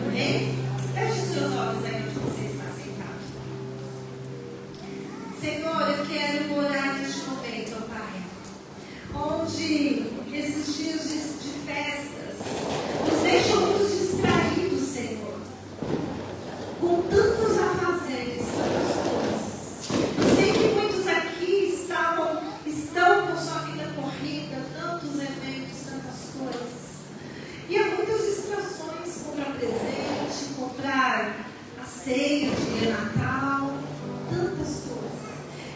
Amém? Feche os seus olhos aí onde você está sentado. Senhor, eu quero orar neste momento, ó Pai, onde esses dias de festas nos deixam muito distraídos, Senhor, com tantos afazeres, tantas coisas. Sei que muitos aqui estão com sua vida corrida, tantos eventos, tantas coisas. E há muitas distrações, comprar presente, comprar a ceia, o dia Natal, tantas coisas.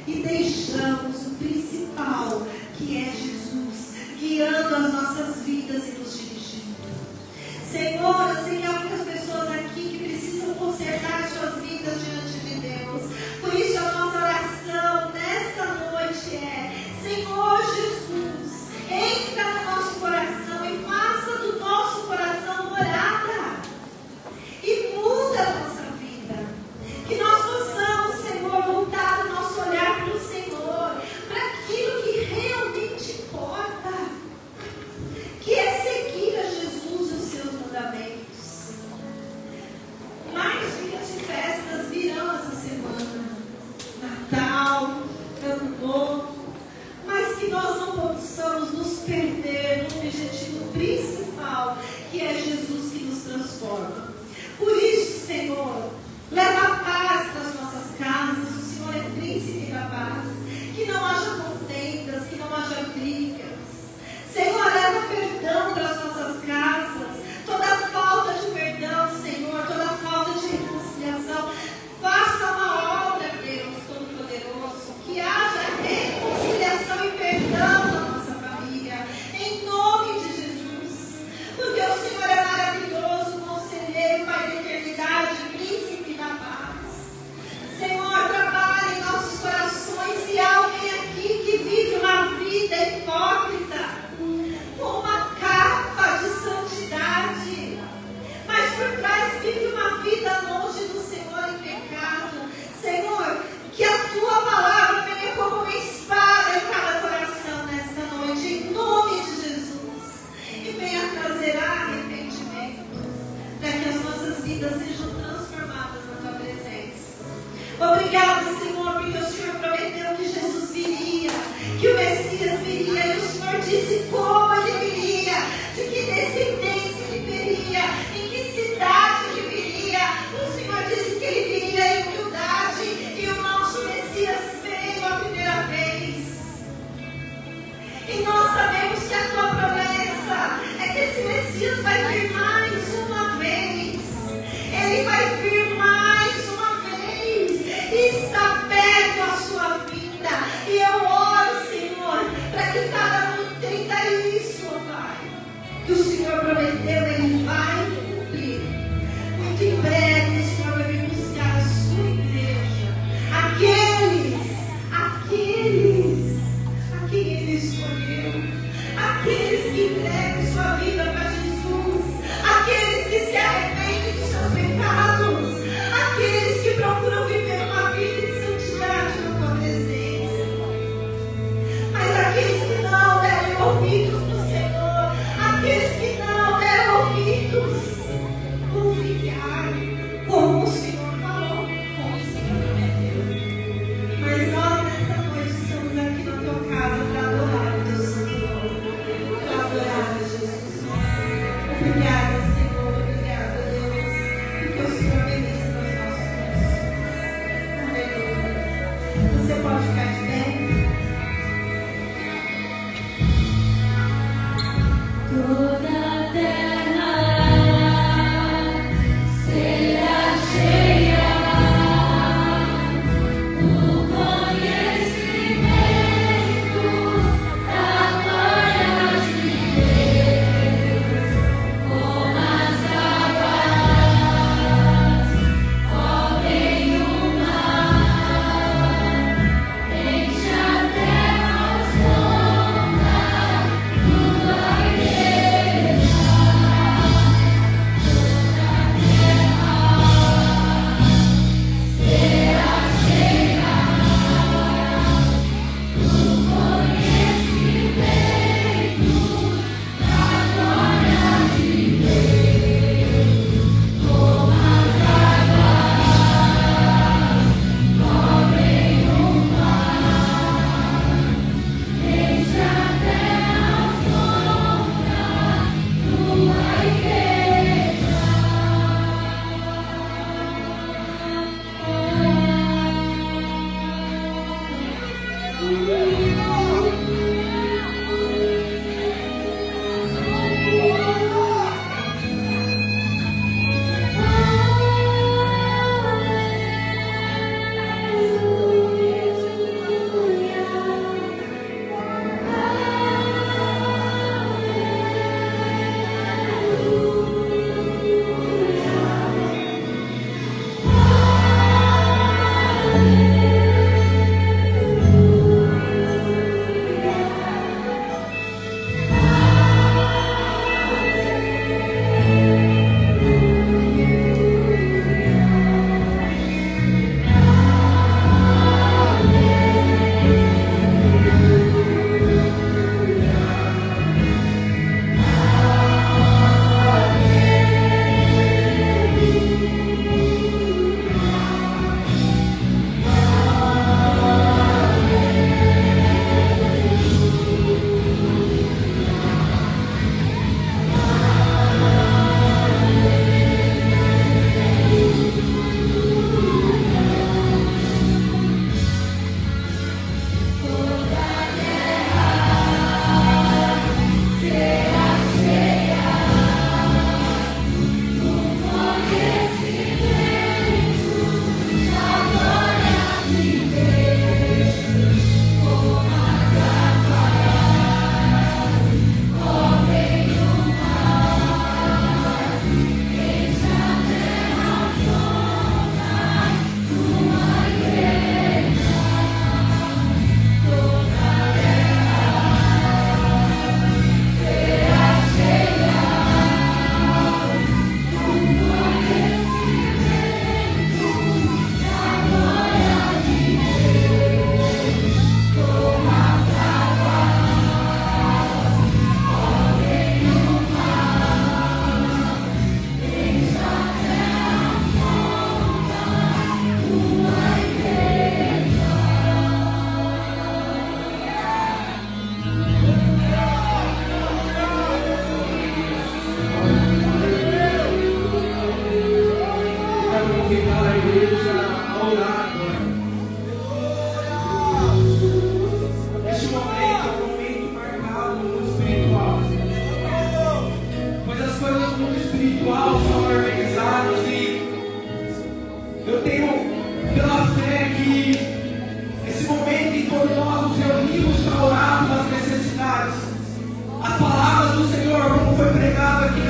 E deixamos o principal, que é Jesus, guiando as nossas vidas e nos dirigindo. Senhor, eu sei que há muitas pessoas aqui que precisam consertar suas vidas diante de Deus. Por isso a nossa oração nesta noite é: Senhor Jesus, entra no nosso coração e faça do nosso coração morada. E muda a nossa vida. Que nós possamos, Senhor, voltar o nosso olhar para o Senhor, para aquilo que realmente prometeu, Ele vai cumprir. Muito em breve, o Senhor vai vir buscar a sua igreja. Aqueles a quem Ele escolheu. Aqueles que entregam sua vida para Jesus. Aqueles que se arrependem dos seus pecados. Aqueles que procuram viver uma vida de santidade na tua presença. Mas aqueles que não derem ouvidos do Senhor, aqueles que não deram ouvidos, vão ficar como o Senhor falou, como o Senhor prometeu. Mas nós, nesta noite, estamos aqui na tua casa para adorar o teu santo nome, para adorar a Jesus. Obrigada, Senhor, obrigada, Deus, porque o Senhor bendice nos nossos corações. Aleluia. Você pode ficar de pé? Toda a terra será cheia do conhecimento da glória de Deus, como as águas cobrem o mar, enche a terra ao sombra tua igreja. As palavras do Senhor, como foi pregado aqui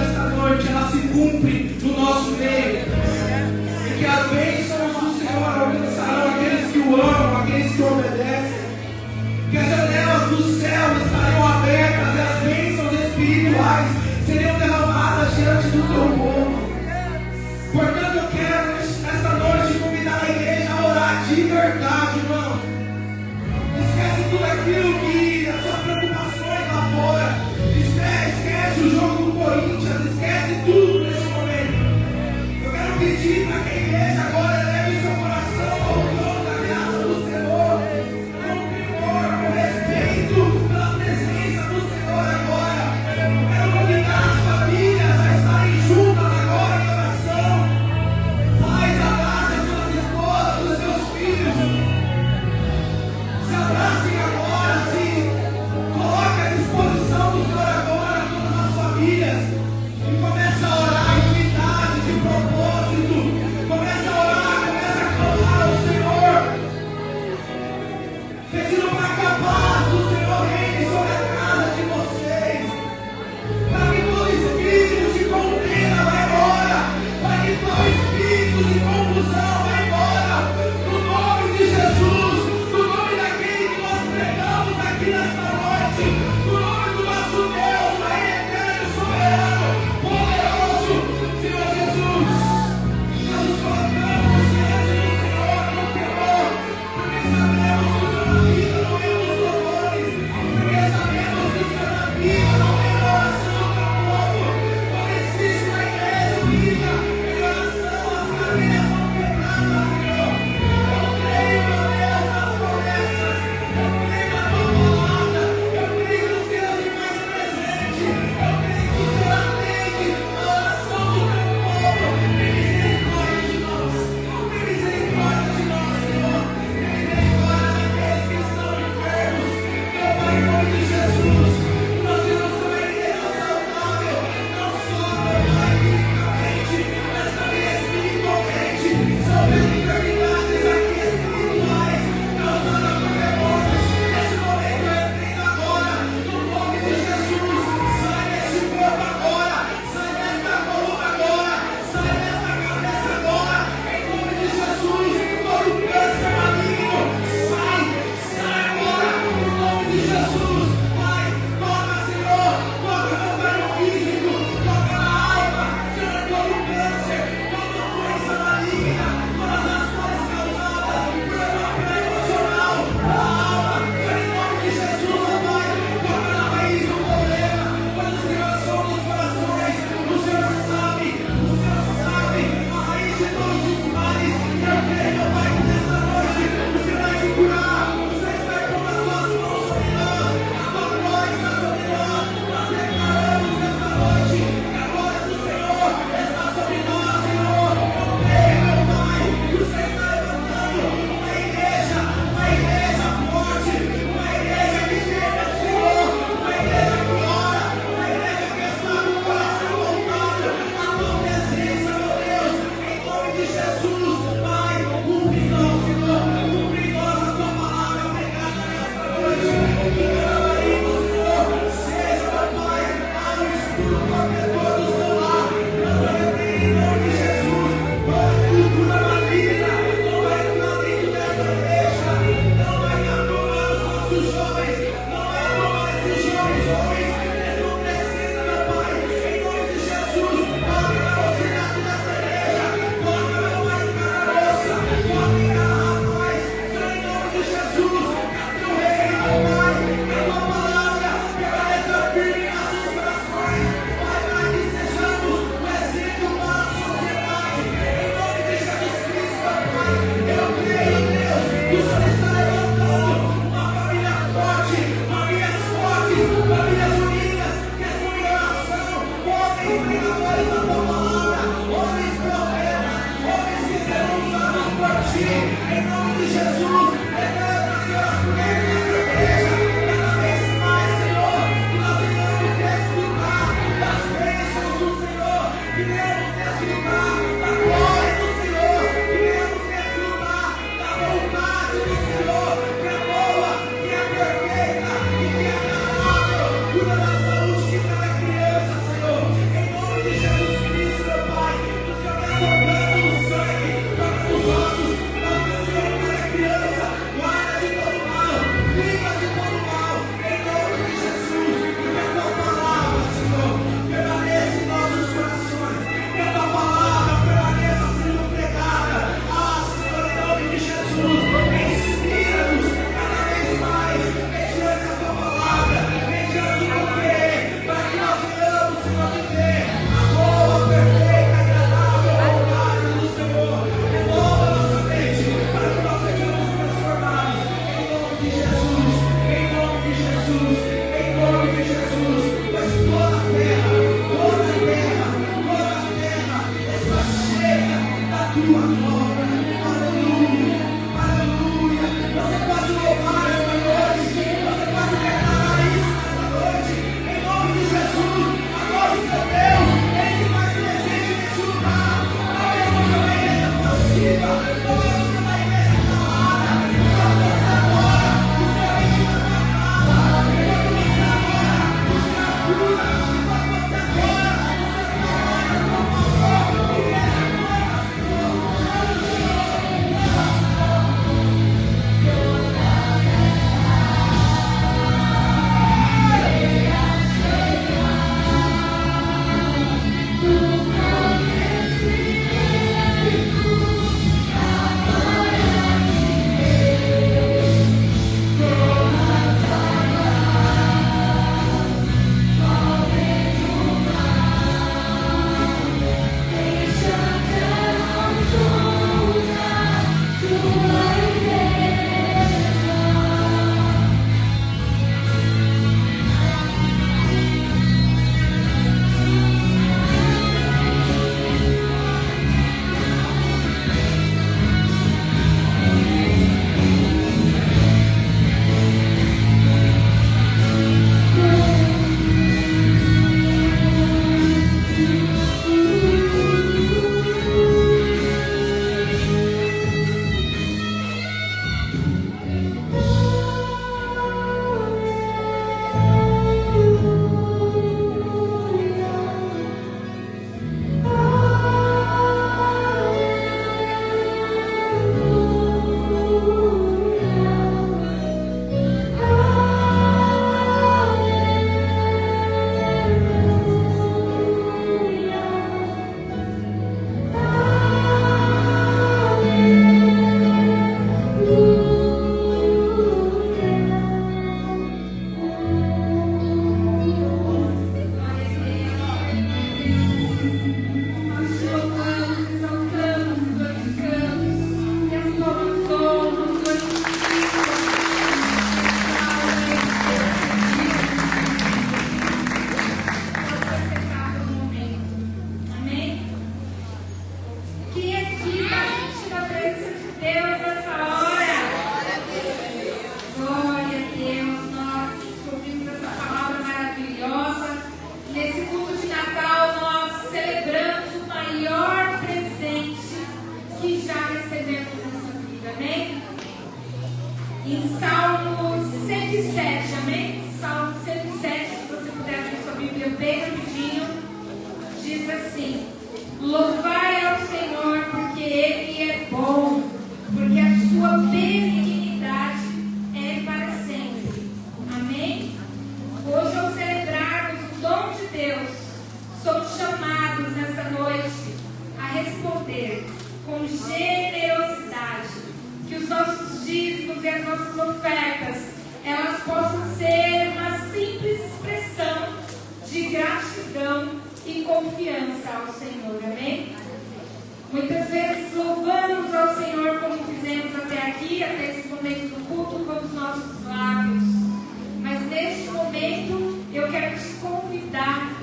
Eu quero te convidar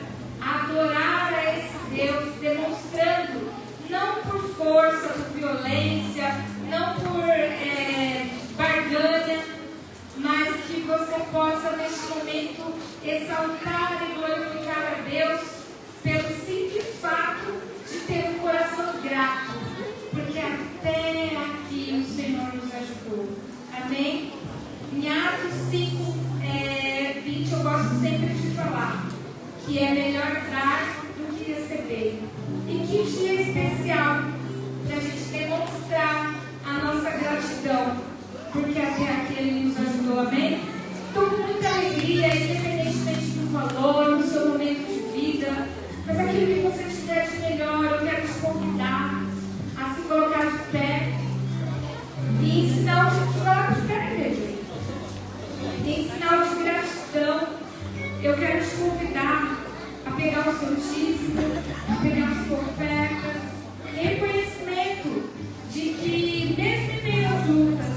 a adorar que é melhor dar do que receber. E que dia especial para a gente demonstrar a nossa gratidão, porque até aqui Ele nos ajudou, amém? Estou com muita alegria, independentemente do valor, do seu momento de vida, mas aquilo que você tiver de melhor, eu quero te convidar a se colocar de pé e em sinal de pé, igreja. Em sinal de gratidão, eu quero te convidar a pegar o seu dízimo, a pegar a sua oferta, em conhecimento de que mesmo em meio às lutas,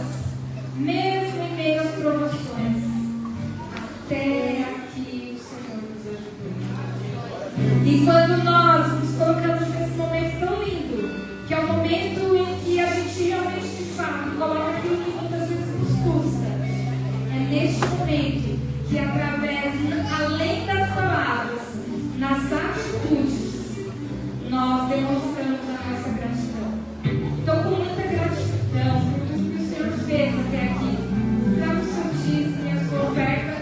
mesmo em meio às provações, até aqui o Senhor nos ajudou. E quando nós nos colocamos nesse momento tão lindo, que é o momento em que a gente realmente de fato coloca aquilo que muitas vezes nos custa, é neste momento que através, além das palavras, nas atitudes, nós demonstramos a nossa gratidão. Então, com muita gratidão por tudo que o Senhor fez até aqui, traga o seu dízimo e a sua oferta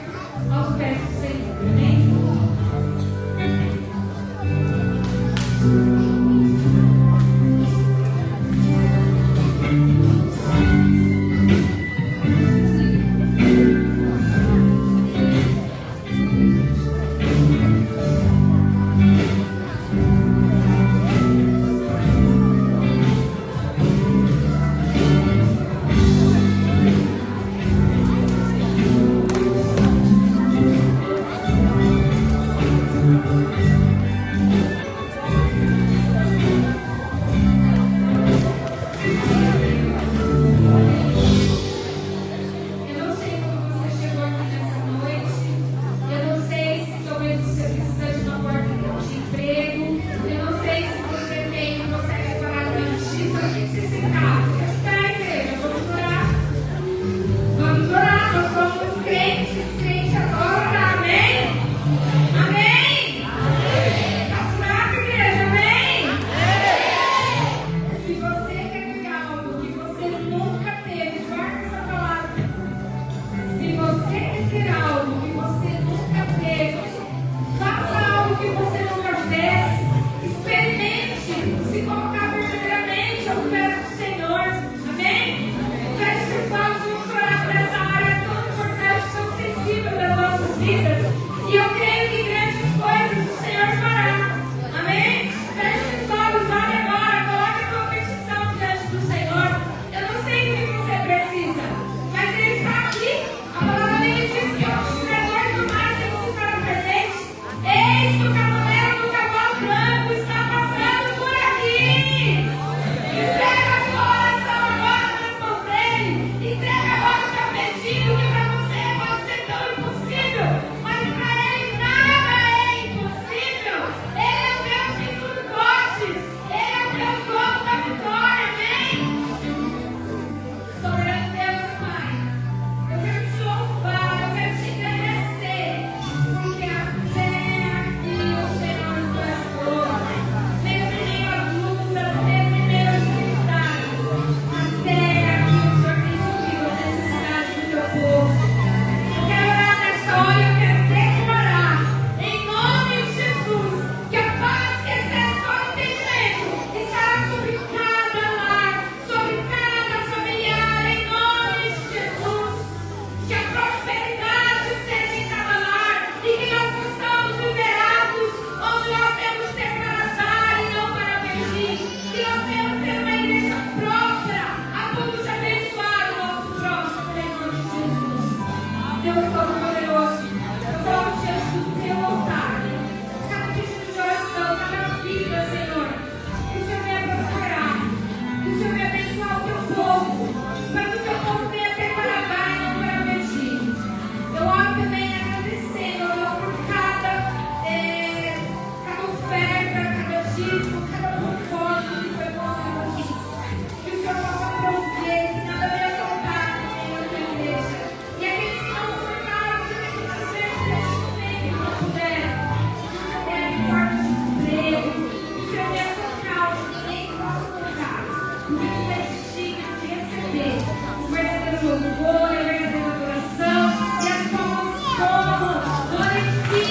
aos pés do Senhor. Amém?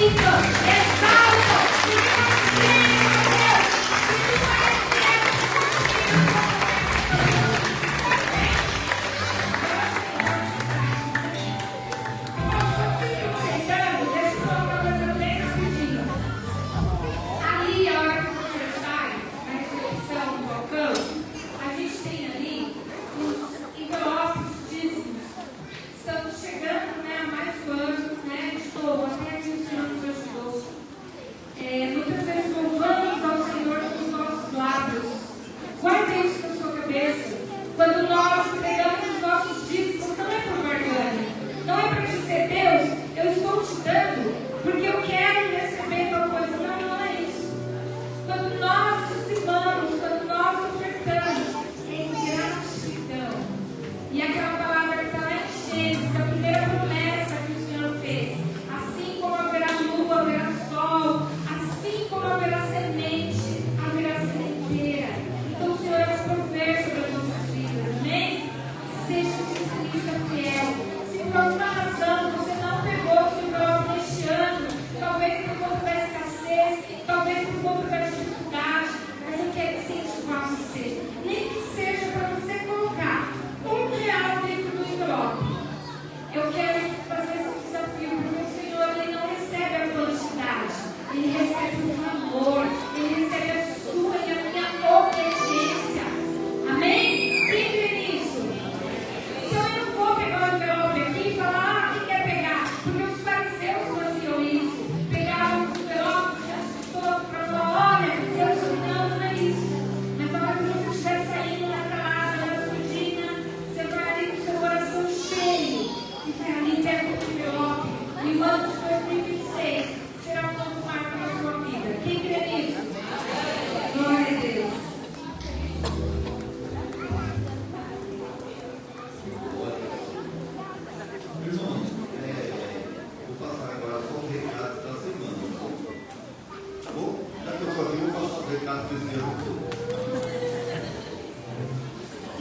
Exalta fracasso esse ano todo.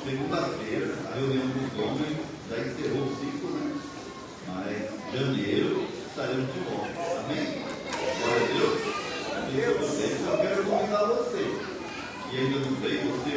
Segunda-feira, a reunião com os homens já encerrou o ciclo, né? Mas janeiro estaremos de volta. Amém? Glória a Deus. Eu quero convidar você. E ainda não sei, você